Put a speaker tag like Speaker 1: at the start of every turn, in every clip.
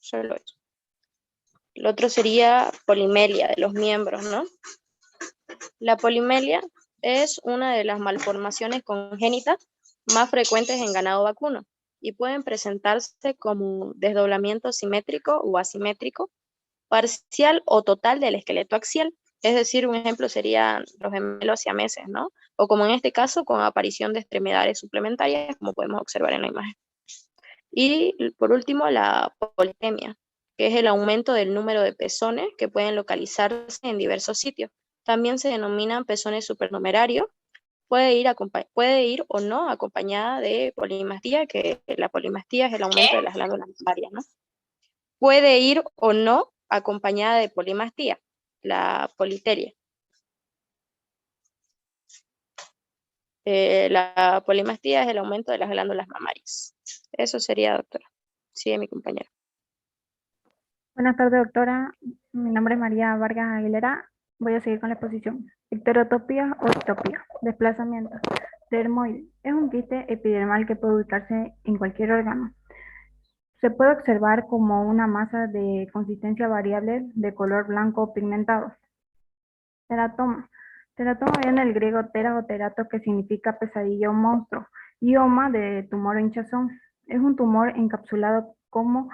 Speaker 1: solo eso. El otro sería polimelia de los miembros, ¿no? La polimelia es una de las malformaciones congénitas más frecuentes en ganado vacuno y pueden presentarse como desdoblamiento simétrico o asimétrico, parcial o total del esqueleto axial. Es decir, un ejemplo serían los gemelos siameses, ¿no? O como en este caso, con aparición de extremidades suplementarias, como podemos observar en la imagen. Y por último, la politemia, que es el aumento del número de pezones que pueden localizarse en diversos sitios. También se denominan pezones supernumerarios. Puede ir o no acompañada de polimastía, que la polimastía es el aumento de las glándulas mamarias, ¿no? Puede ir o no acompañada de polimastía, la politeria. La polimastía es el aumento de las glándulas mamarias. Eso sería, doctora. Sigue mi compañera.
Speaker 2: Buenas tardes, doctora. Mi nombre es María Vargas Aguilera. Voy a seguir con la exposición. Icterotopía o ectopía. Desplazamiento. Dermoide. Es un quiste epidermal que puede ubicarse en cualquier órgano. Se puede observar como una masa de consistencia variable de color blanco pigmentado. Teratoma. Teratoma viene del griego tera o terato, que significa pesadilla o monstruo, y oma de tumor o hinchazón. Es un tumor encapsulado con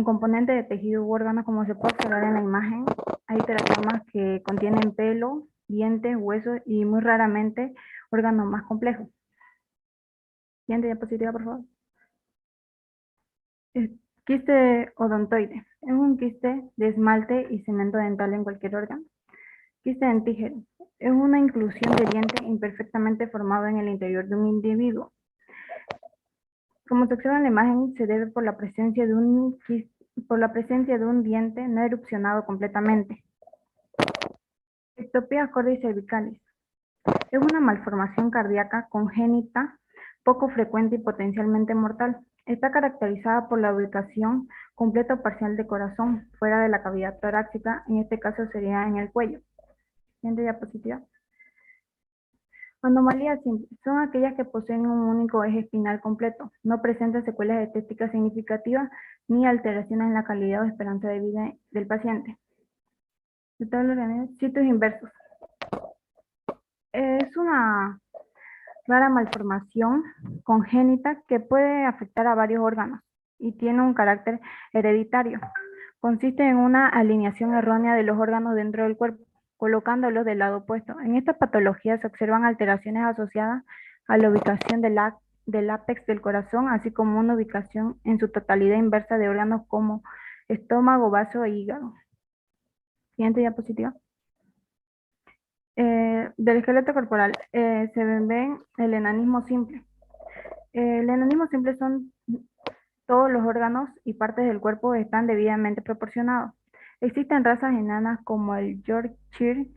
Speaker 2: componentes de tejido u órgano, como se puede observar en la imagen. Hay teratomas que contienen pelo, dientes, huesos y muy raramente órganos más complejos. Siguiente diapositiva, por favor. Quiste odontoide. Es un quiste de esmalte y cemento dental en cualquier órgano. Quiste dentígeno. Es una inclusión de diente imperfectamente formado en el interior de un individuo. Como se observa en la imagen, se debe por la presencia de un diente no erupcionado completamente. Ectopía cordis cervicalis. Es una malformación cardíaca congénita poco frecuente y potencialmente mortal. Está caracterizada por la ubicación completa o parcial de corazón fuera de la cavidad torácica, en este caso sería en el cuello. Siguiente diapositiva. Anomalías simples son aquellas que poseen un único eje espinal completo, no presentan secuelas estéticas significativas ni alteraciones en la calidad o esperanza de vida del paciente. Sitios inversos. Es una rara malformación congénita que puede afectar a varios órganos y tiene un carácter hereditario. Consiste en una alineación errónea de los órganos dentro del cuerpo, colocándolos del lado opuesto. En esta patología se observan alteraciones asociadas a la ubicación del ápex del corazón, así como una ubicación en su totalidad inversa de órganos como estómago, vaso e hígado. Siguiente diapositiva. Del esqueleto corporal se ven el enanismo simple. El enanismo simple son todos los órganos y partes del cuerpo están debidamente proporcionados. Existen razas enanas como el Yorkshire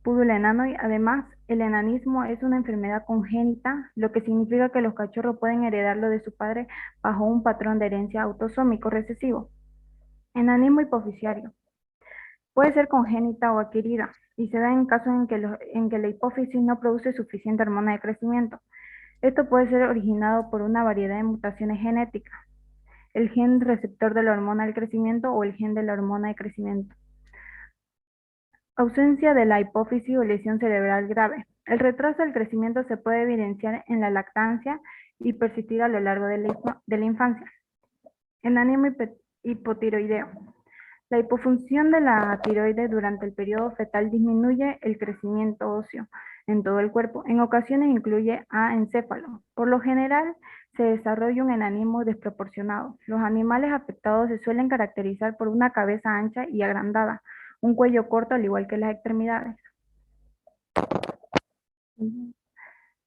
Speaker 2: Poodle enano y además el enanismo es una enfermedad congénita, lo que significa que los cachorros pueden heredarlo de su padre bajo un patrón de herencia autosómico recesivo. Enanismo hipofisiario. Puede ser congénita o adquirida y se da en casos en que la hipófisis no produce suficiente hormona de crecimiento. Esto puede ser originado por una variedad de mutaciones genéticas, el gen receptor de la hormona del crecimiento o el gen de la hormona de crecimiento. Ausencia de la hipófisis o lesión cerebral grave. El retraso del crecimiento se puede evidenciar en la lactancia y persistir a lo largo de la infancia. Enanismo hipotiroideo. La hipofunción de la tiroides durante el periodo fetal disminuye el crecimiento óseo en todo el cuerpo. En ocasiones incluye aencéfalo. Por lo general, se desarrolla un enanismo desproporcionado. Los animales afectados se suelen caracterizar por una cabeza ancha y agrandada, un cuello corto al igual que las extremidades.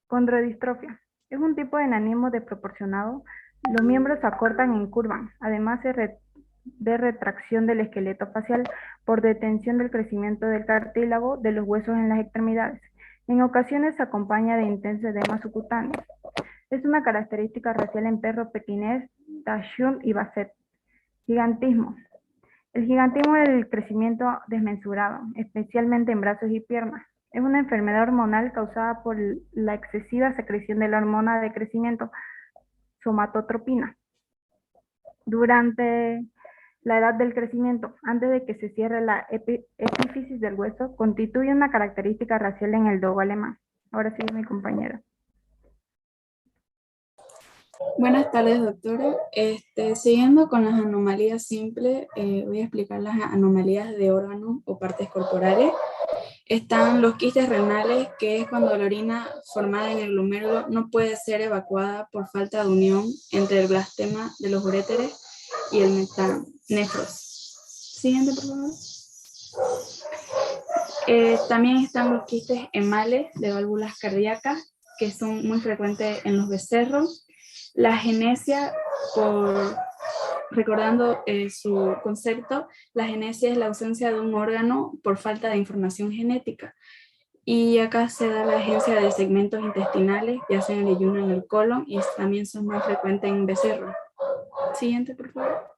Speaker 2: Condrodistrofia. Es un tipo de enanismo desproporcionado. Los miembros se acortan y curvan. Además, de retracción del esqueleto facial por detención del crecimiento del cartílago de los huesos en las extremidades. En ocasiones se acompaña de intenso edema subcutáneo. Es una característica racial en perro pequinés, dachshund y basset. Gigantismo. El gigantismo es el crecimiento desmesurado, especialmente en brazos y piernas. Es una enfermedad hormonal causada por la excesiva secreción de la hormona de crecimiento, somatotropina. Durante La edad del crecimiento, antes de que se cierre la epífisis del hueso, constituye una característica racial en el dogo alemán. Ahora sí, mi compañera.
Speaker 3: Buenas tardes, doctora. Siguiendo con las anomalías simples, voy a explicar las anomalías de órganos o partes corporales. Están los quistes renales, que es cuando la orina formada en el glomérulo no puede ser evacuada por falta de unión entre el blastema de los uréteres y el metanefros. Siguiente, por favor. También están los quistes emales de válvulas cardíacas, que son muy frecuentes en los becerros. La genesia, recordando su concepto, la genesia es la ausencia de un órgano por falta de información genética. Y acá se da la agencia de segmentos intestinales, ya sea en el yeyuno o en el colon, y también son más frecuentes en becerros. Siguiente, por favor.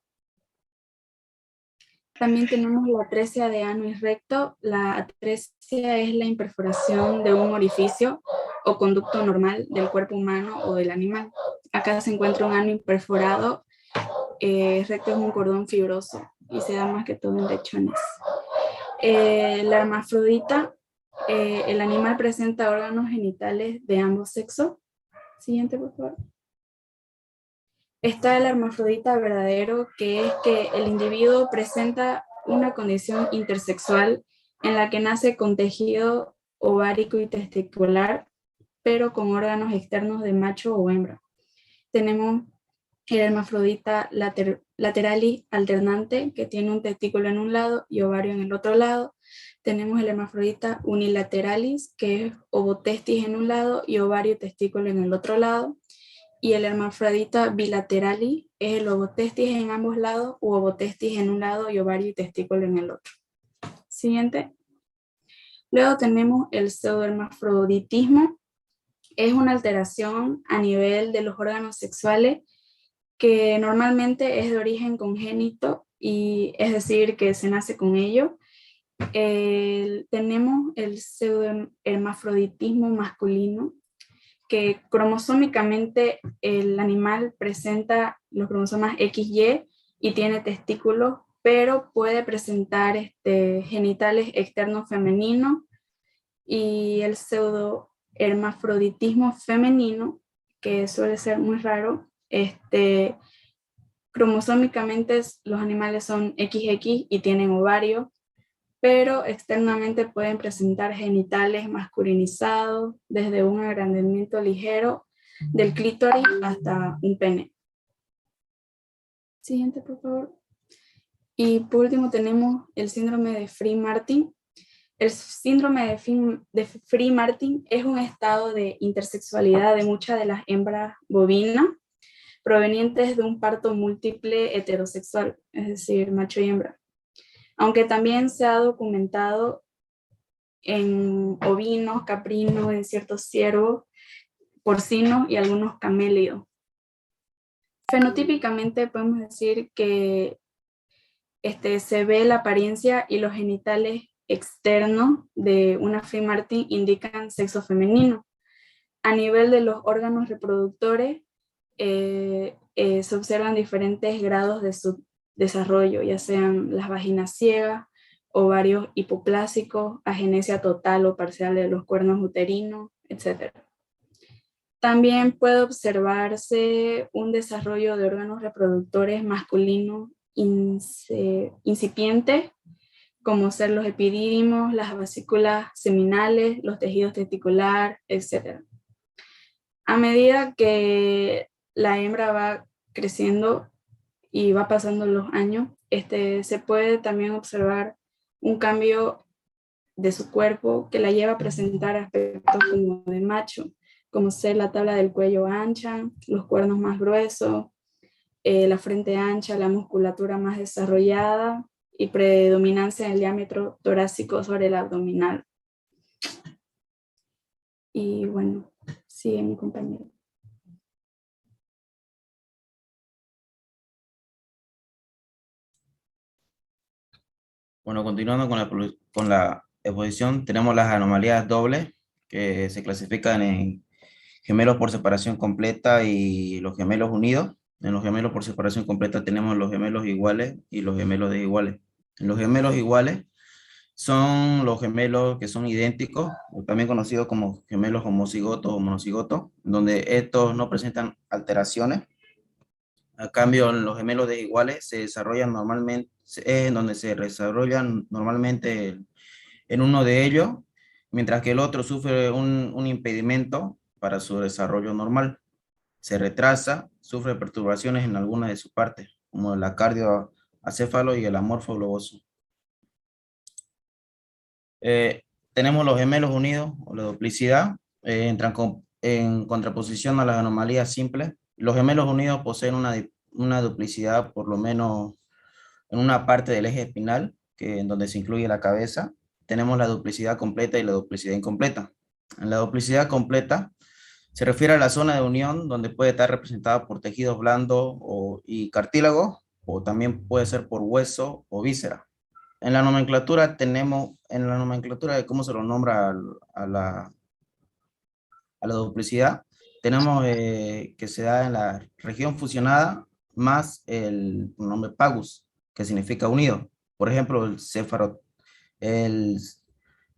Speaker 3: También tenemos la atresia de ano y recto. La atresia es la imperforación de un orificio o conducto normal del cuerpo humano o del animal. Acá se encuentra un ano imperforado. Recto es un cordón fibroso y se da más que todo en lechones. La hermafrodita, el animal presenta órganos genitales de ambos sexos. Siguiente, por favor. Está el hermafrodita verdadero, que es que el individuo presenta una condición intersexual en la que nace con tejido ovárico y testicular, pero con órganos externos de macho o hembra. Tenemos el hermafrodita lateralis alternante, que tiene un testículo en un lado y ovario en el otro lado. Tenemos el hermafrodita unilateralis, que es ovotestis en un lado y ovario y testículo en el otro lado. Y el hermafrodita bilateralis es el ovotestis en ambos lados u ovotestis en un lado y ovario y testículo en el otro. Siguiente. Luego tenemos el pseudohermafroditismo. Es una alteración a nivel de los órganos sexuales que normalmente es de origen congénito, y es decir, que se nace con ello. Tenemos el pseudohermafroditismo masculino, que cromosómicamente el animal presenta los cromosomas XY y tiene testículos, pero puede presentar genitales externos femeninos. Y el pseudohermafroditismo femenino, que suele ser muy raro, cromosómicamente los animales son XX y tienen ovario, pero externamente pueden presentar genitales masculinizados, desde un agrandamiento ligero del clítoris hasta un pene. Siguiente, por favor. Y por último tenemos el síndrome de Free-Martin. El síndrome de Free-Martin es un estado de intersexualidad de muchas de las hembras bovinas provenientes de un parto múltiple heterosexual, es decir, macho y hembra. Aunque también se ha documentado en ovinos, caprinos, en ciertos ciervos, porcinos y algunos camélidos. Fenotípicamente podemos decir que se ve la apariencia y los genitales externos de una Free-Martin indican sexo femenino. A nivel de los órganos reproductores, se observan diferentes grados de su desarrollo, ya sean las vaginas ciegas, ovarios hipoplásicos, agenesia total o parcial de los cuernos uterinos, etc. También puede observarse un desarrollo de órganos reproductores masculinos incipientes, como ser los epidídimos, las vesículas seminales, los tejidos testicular, etc. A medida que la hembra va creciendo y va pasando los años, se puede también observar un cambio de su cuerpo que la lleva a presentar aspectos como de macho, como ser la tabla del cuello ancha, los cuernos más gruesos, la frente ancha, la musculatura más desarrollada y predominancia del diámetro torácico sobre el abdominal. Y bueno, sigue mi compañero.
Speaker 4: Bueno, continuando con la exposición, tenemos las anomalías dobles, que se clasifican en gemelos por separación completa y los gemelos unidos. En los gemelos por separación completa tenemos los gemelos iguales y los gemelos desiguales. En los gemelos iguales son los gemelos que son idénticos, o también conocidos como gemelos homocigotos o monocigotos, donde estos no presentan alteraciones. A cambio, en los gemelos desiguales se desarrollan normalmente, es en donde se desarrollan normalmente en uno de ellos, mientras que el otro sufre un impedimento para su desarrollo normal. Se retrasa, sufre perturbaciones en alguna de sus partes, como el cardioacéfalo y el amorfo globoso. Tenemos los gemelos unidos, o la duplicidad, entran en contraposición a las anomalías simples. Los gemelos unidos poseen una duplicidad por lo menos en una parte del eje espinal, en donde se incluye la cabeza. Tenemos la duplicidad completa y la duplicidad incompleta. En la duplicidad completa se refiere a la zona de unión donde puede estar representada por tejidos blandos y cartílago, o también puede ser por hueso o víscera. En la nomenclatura de cómo se lo nombra a la duplicidad, tenemos que se da en la región fusionada más el nombre pagus, que significa unido. Por ejemplo, el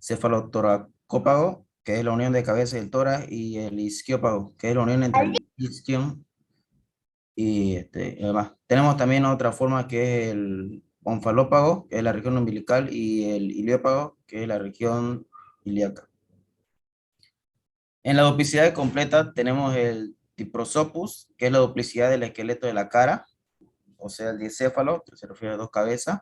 Speaker 4: cefalotoracópago, que es la unión de cabeza y el tórax, y el isquiópago, que es la unión entre el isquion y demás. Tenemos también otra forma que es el onfalópago, que es la región umbilical, y el iliópago, que es la región ilíaca. En la duplicidad completa tenemos el diprosopus, que es la duplicidad del esqueleto de la cara, o sea, el dicéfalo, que se refiere a dos cabezas.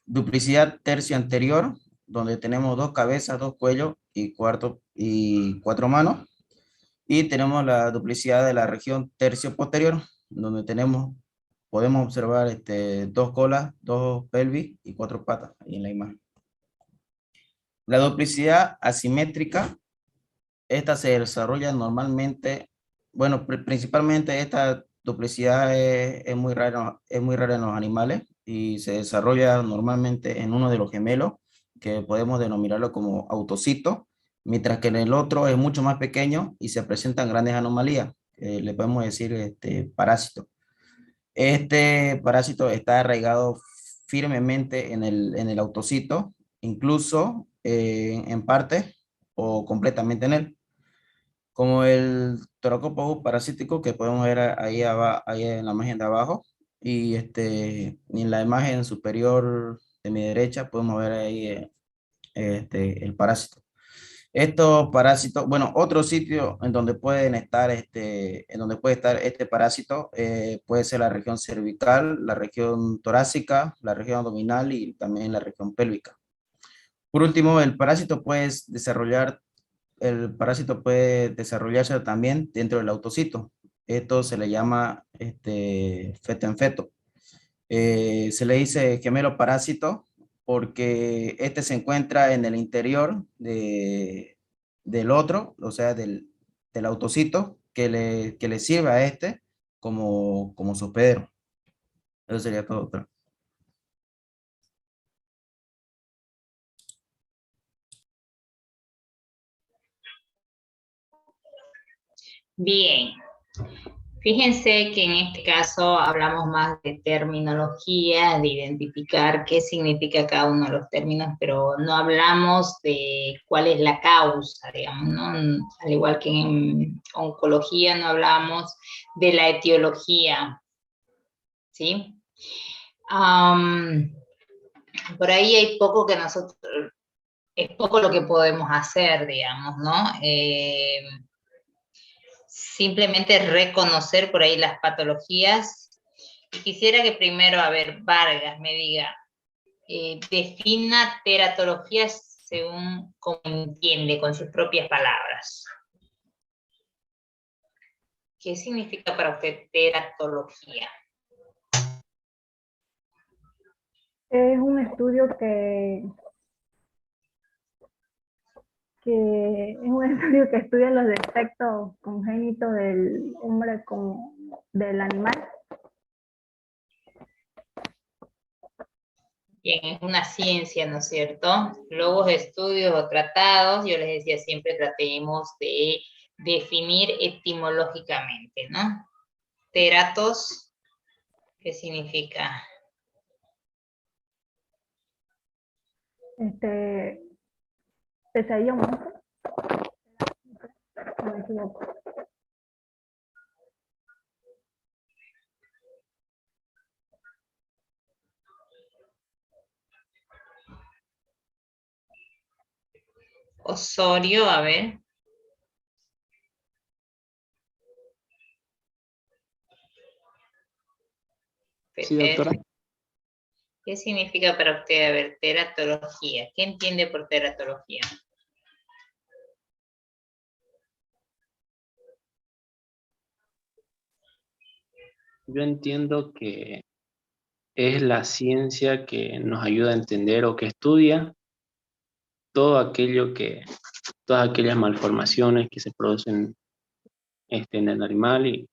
Speaker 4: Duplicidad tercio anterior, donde tenemos dos cabezas, dos cuellos y cuatro manos. Y tenemos la duplicidad de la región tercio posterior, donde podemos observar dos colas, dos pelvis y cuatro patas ahí en la imagen. La duplicidad asimétrica, esta se desarrolla normalmente, bueno, principalmente esta duplicidad es muy rara en los animales y se desarrolla normalmente en uno de los gemelos, que podemos denominarlo como autocito, mientras que en el otro es mucho más pequeño y se presentan grandes anomalías. Le podemos decir parásito. Este parásito está arraigado firmemente en el autocito, incluso en parte o completamente en él, como el toracópago parasítico que podemos ver ahí en la imagen de abajo, y en la imagen superior de mi derecha podemos ver ahí el parásito. Estos parásitos, bueno, otro sitio en donde puede estar este parásito puede ser la región cervical, la región torácica, la región abdominal y también la región pélvica. Por último, el parásito puede desarrollarse también dentro del autocito. Esto se le llama feto en feto. Se le dice gemelo parásito porque este se encuentra en el interior del otro, o sea, del autocito, que le sirve a como su hospedero. Eso sería todo, doctor.
Speaker 5: Bien, fíjense que en este caso hablamos más de terminología, de identificar qué significa cada uno de los términos, pero no hablamos de cuál es la causa, digamos, ¿no? Al igual que en oncología no hablamos de la etiología, ¿sí? Por ahí hay poco que es poco lo que podemos hacer, digamos, ¿no? Simplemente reconocer por ahí las patologías. Y quisiera que primero, a ver, Vargas me diga, defina teratología según como entiende, con sus propias palabras. ¿Qué significa para usted teratología?
Speaker 2: Es un estudio que estudia los defectos congénitos del hombre del animal.
Speaker 5: Bien, es una ciencia, ¿no es cierto? Luego estudios o tratados, yo les decía, siempre tratemos de definir etimológicamente, ¿no? teratos, ¿qué significa?
Speaker 2: Pesadilla o monstruo. No me equivoco.
Speaker 5: Osorio, a ver.
Speaker 6: Sí, doctora.
Speaker 5: ¿Qué significa para usted, a ver, teratología? ¿Qué entiende por teratología?
Speaker 6: Yo entiendo que es la ciencia que nos ayuda a entender o que estudia todo aquello todas aquellas malformaciones que se producen en el animal y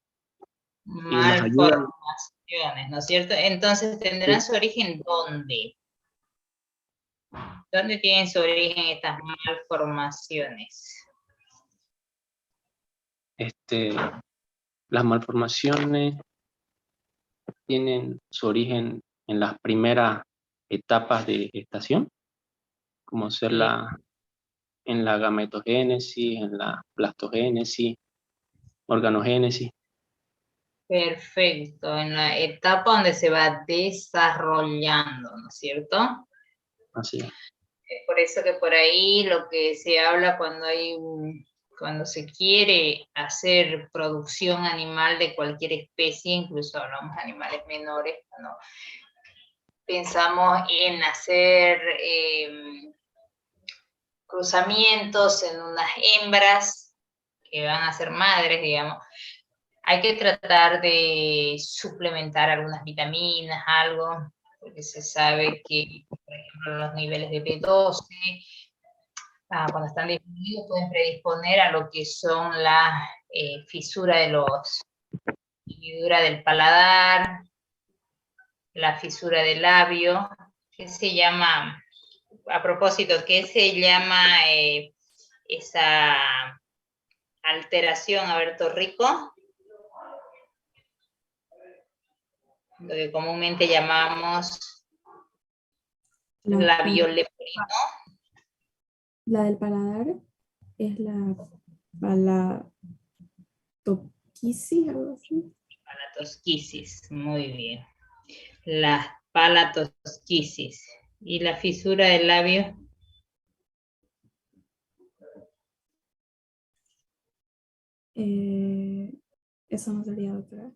Speaker 6: nos ayudan.
Speaker 5: Malformaciones, ¿no es cierto? Entonces, ¿tendrán su origen dónde? ¿Dónde tienen su origen estas malformaciones?
Speaker 6: Las malformaciones tienen su origen en las primeras etapas de gestación, como ser
Speaker 5: Sí.
Speaker 6: en la gametogénesis, en la blastogénesis, organogénesis.
Speaker 5: Perfecto, en la etapa donde se va desarrollando, ¿no es cierto?
Speaker 6: Así es.
Speaker 5: Es por eso que por ahí lo que se habla cuando se quiere hacer producción animal de cualquier especie, incluso hablamos de animales menores, ¿no? Pensamos en hacer cruzamientos en unas hembras que van a ser madres, digamos. Hay que tratar de suplementar algunas vitaminas, algo, porque se sabe que, por ejemplo, los niveles de B12, cuando están disminuidos, pueden predisponer a lo que son la fisura de los, hendidura del paladar, la fisura del labio, que se llama, a propósito, ¿qué se llama esa alteración, a ver, Torrico? Lo que comúnmente llamamos labioleporino.
Speaker 3: La del paladar es la palatosquisis, algo así.
Speaker 5: Palatosquisis, muy bien. La palatosquisis. ¿Y la fisura del labio?
Speaker 3: Eso no sería, doctora.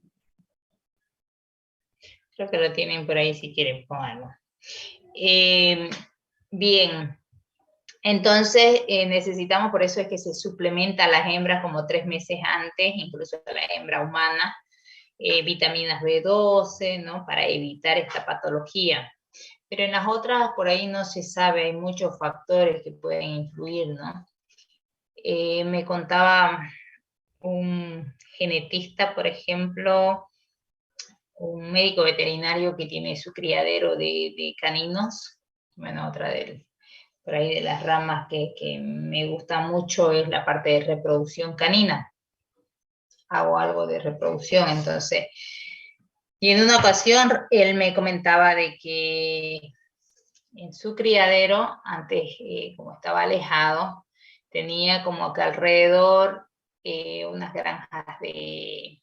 Speaker 5: Creo que lo tienen por ahí si quieren ponerlo. Bien. Entonces necesitamos, por eso es que se suplementa a las hembras como 3 meses antes, incluso a la hembra humana, vitaminas B12, ¿no? Para evitar esta patología. Pero en las otras por ahí no se sabe, hay muchos factores que pueden influir, ¿no? Me contaba un genetista, por ejemplo, un médico veterinario que tiene su criadero de caninos, bueno, otra por ahí de las ramas que me gusta mucho es la parte de reproducción canina. Hago algo de reproducción, entonces. Y en una ocasión él me comentaba de que en su criadero, antes como estaba alejado, tenía como que alrededor unas granjas de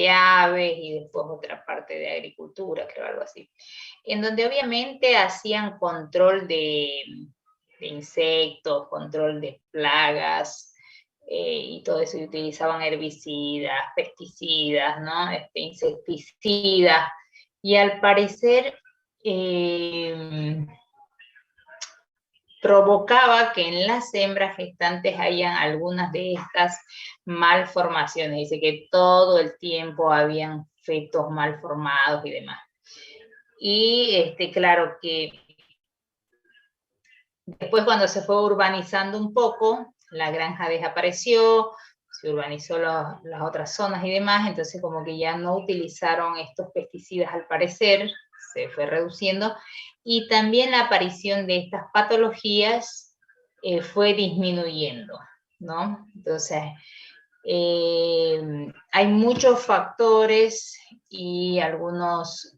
Speaker 5: aves y después otra parte de agricultura, creo, algo así, en donde obviamente hacían control de insectos, control de plagas y todo eso, y utilizaban herbicidas, pesticidas, ¿no? Insecticidas, y al parecer provocaba que en las hembras gestantes hayan algunas de estas malformaciones. Dice que todo el tiempo habían fetos malformados y demás. Y claro que después cuando se fue urbanizando un poco, la granja desapareció, se urbanizó las otras zonas y demás, entonces como que ya no utilizaron estos pesticidas al parecer, se fue reduciendo, y también la aparición de estas patologías fue disminuyendo, ¿no? Entonces, Hay muchos factores y algunos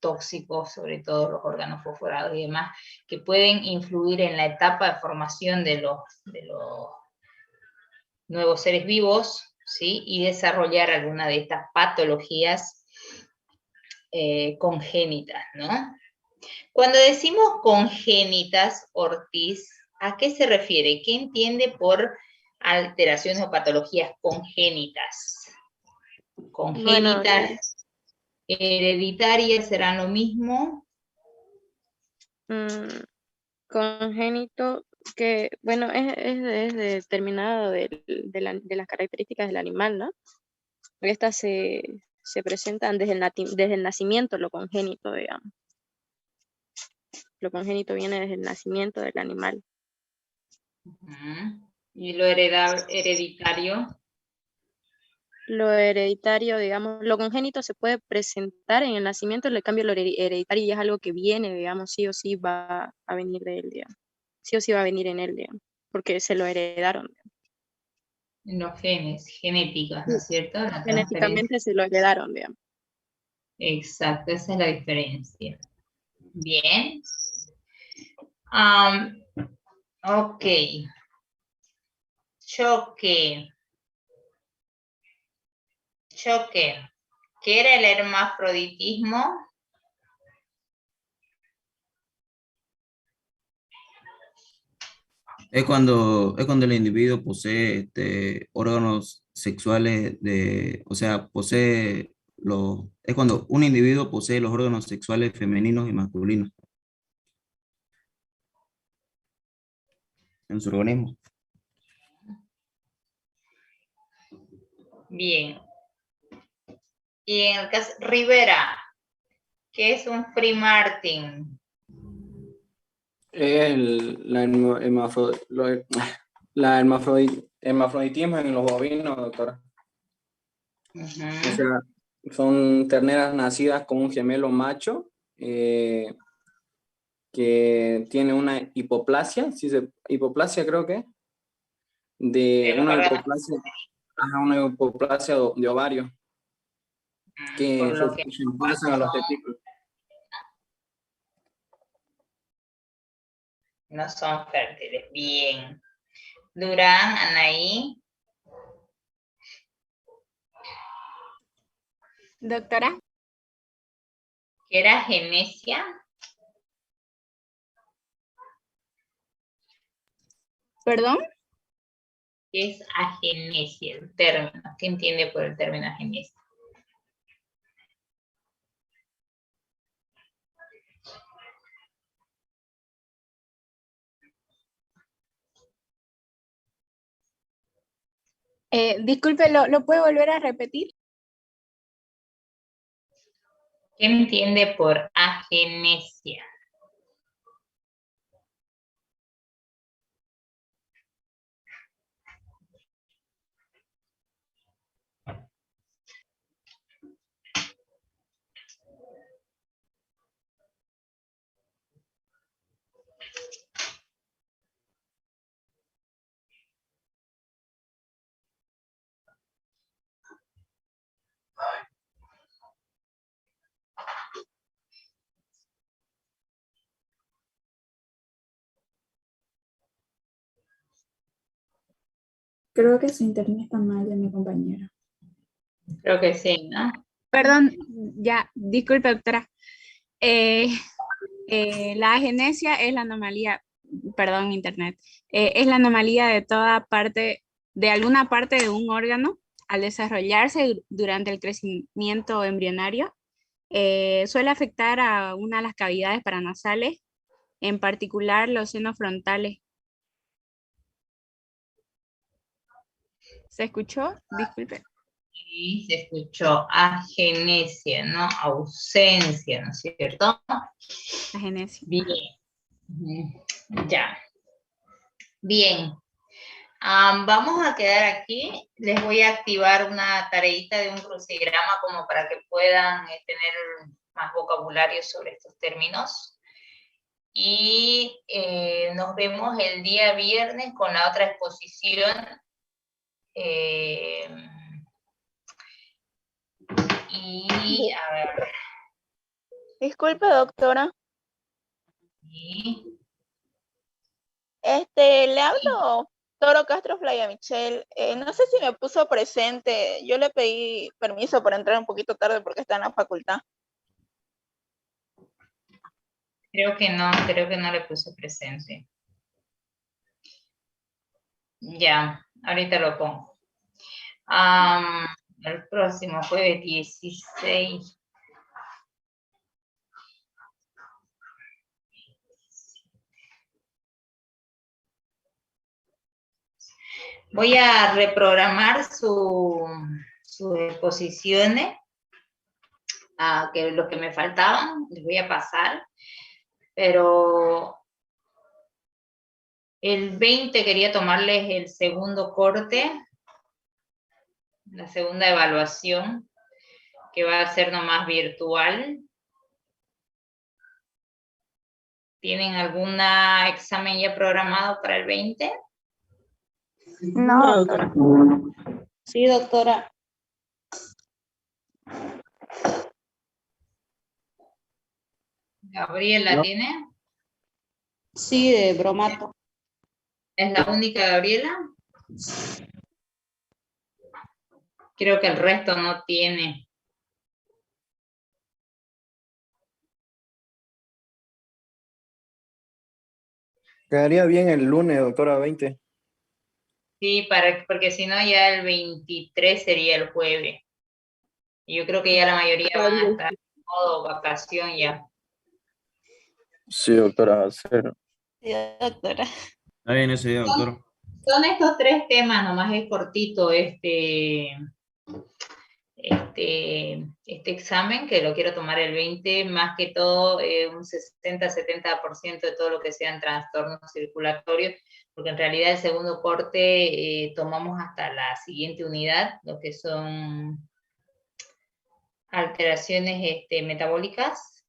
Speaker 5: tóxicos, sobre todo los órganos fosforados y demás, que pueden influir en la etapa de formación de los nuevos seres vivos, ¿sí? Y desarrollar alguna de estas patologías congénitas, ¿no? Cuando decimos congénitas, Ortiz, ¿a qué se refiere? ¿Qué entiende por alteraciones o patologías congénitas? Congénitas, hereditarias, ¿serán lo mismo?
Speaker 1: Congénito, que bueno, es determinado de las características del animal, ¿no? Estas se presentan desde el nacimiento, lo congénito, digamos. Lo congénito viene desde el nacimiento del animal.
Speaker 5: ¿Y lo hereditario?
Speaker 1: Lo hereditario, digamos, lo congénito se puede presentar en el nacimiento, en cambio lo hereditario ya es algo que viene, digamos, sí o sí va a venir de él, digamos. Sí o sí va a venir en él, digamos, porque se lo heredaron.
Speaker 5: En los genes, genéticas, ¿no es cierto? La transferencia.
Speaker 1: Genéticamente se lo heredaron, digamos.
Speaker 5: Exacto, esa es la diferencia. Bien. Ok. Choque. ¿Qué era el hermafroditismo?
Speaker 4: Es cuando el individuo posee órganos sexuales o sea, es cuando un individuo posee los órganos sexuales femeninos y masculinos en su organismo.
Speaker 5: Bien. Y en el caso, Rivera, ¿qué es un free Martin?
Speaker 7: Es hermafroditismo en los bovinos, doctora. O sea, son terneras nacidas con un gemelo macho que tiene una hipoplasia, hipoplasia creo que, una hipoplasia de ovario que se pasan a los testículos.
Speaker 5: No son fértiles. Bien. Durán, Anaí.
Speaker 8: Doctora.
Speaker 5: ¿Qué era genesia?
Speaker 8: ¿Perdón?
Speaker 5: ¿Qué es agenesia? El término. ¿Qué entiende por el término agenesia?
Speaker 8: Disculpe, ¿lo puede volver a repetir?
Speaker 5: ¿Qué entiende por agenesia?
Speaker 3: Creo que su internet está mal de mi compañera.
Speaker 5: Creo que sí, ¿no?
Speaker 8: Perdón, ya, disculpe, doctora. La agenesia es la anomalía, perdón, internet, es la anomalía de toda parte, de alguna parte de un órgano al desarrollarse durante el crecimiento embrionario. Suele afectar a una de las cavidades paranasales, en particular los senos frontales. ¿Se escuchó? Disculpe.
Speaker 5: Sí, se escuchó agenesia, ¿no? Ausencia, ¿no es cierto?
Speaker 8: Agenesia.
Speaker 5: Bien. Ya. Bien. Vamos a quedar aquí. Les voy a activar una tareita de un crucigrama como para que puedan tener más vocabulario sobre estos términos. Y nos vemos el día viernes con la otra exposición Y a ver.
Speaker 9: Disculpe, doctora.
Speaker 5: Sí.
Speaker 9: Le hablo Toro Castro Flaya Michelle. No sé si me puso presente. Yo le pedí permiso para entrar un poquito tarde porque está en la facultad.
Speaker 5: Creo que no le puse presente. Ya, ahorita lo pongo. El próximo jueves 16. Voy a reprogramar sus exposiciones, que lo que me faltaban, les voy a pasar, pero el 20 quería tomarles el segundo corte, la segunda evaluación, que va a ser nomás virtual. ¿Tienen algún examen ya programado para el 20?
Speaker 2: No, doctora.
Speaker 1: Sí, doctora.
Speaker 5: ¿Gabriela
Speaker 7: No.
Speaker 5: tiene?
Speaker 1: Sí, de bromato.
Speaker 5: ¿Es la única Gabriela? Creo que el resto no tiene.
Speaker 7: Quedaría bien el lunes, doctora, 20.
Speaker 5: Sí, porque si no ya el 23 sería el jueves. Y yo creo que ya la mayoría van a estar en modo vacación ya.
Speaker 7: Sí, doctora, va a ser.
Speaker 8: Sí, doctora.
Speaker 4: Está bien ese día, doctor.
Speaker 5: Son estos 3 temas, nomás es cortito este examen, que lo quiero tomar el 20, más que todo un 60-70% de todo lo que sean trastornos circulatorios, porque en realidad el segundo corte tomamos hasta la siguiente unidad, lo que son alteraciones metabólicas,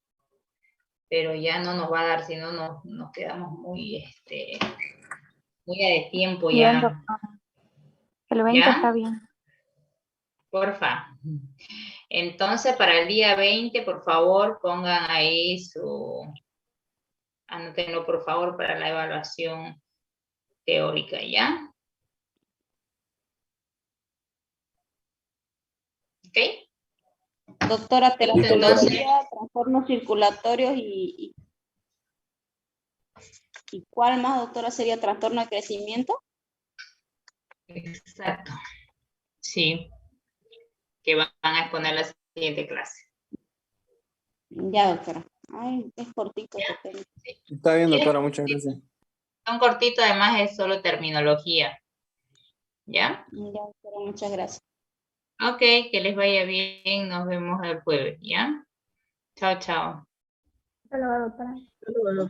Speaker 5: pero ya no nos va a dar, si no nos quedamos muy muy a de tiempo
Speaker 2: Bien,
Speaker 5: ya.
Speaker 2: doctora. El 20
Speaker 5: ¿Ya?
Speaker 2: está bien.
Speaker 5: Porfa. Entonces, para el día 20, por favor, pongan ahí anótenlo por favor para la evaluación teórica, ¿ya? ¿Ok?
Speaker 1: Doctora,
Speaker 5: Entonces,
Speaker 1: trastornos circulatorios y ¿cuál más, doctora, sería trastorno de crecimiento?
Speaker 5: exacto. Sí, que van a exponer la siguiente clase.
Speaker 1: Ya, doctora. Ay, es cortito ese tema.
Speaker 7: Está bien, doctora, muchas gracias.
Speaker 5: Son cortitos, además es solo terminología. ¿Ya?
Speaker 1: Ya, doctora, muchas gracias.
Speaker 5: Ok, que les vaya bien. Nos vemos el jueves, ¿ya? Chao, chao.
Speaker 2: Hasta luego, doctora.
Speaker 9: Hasta luego.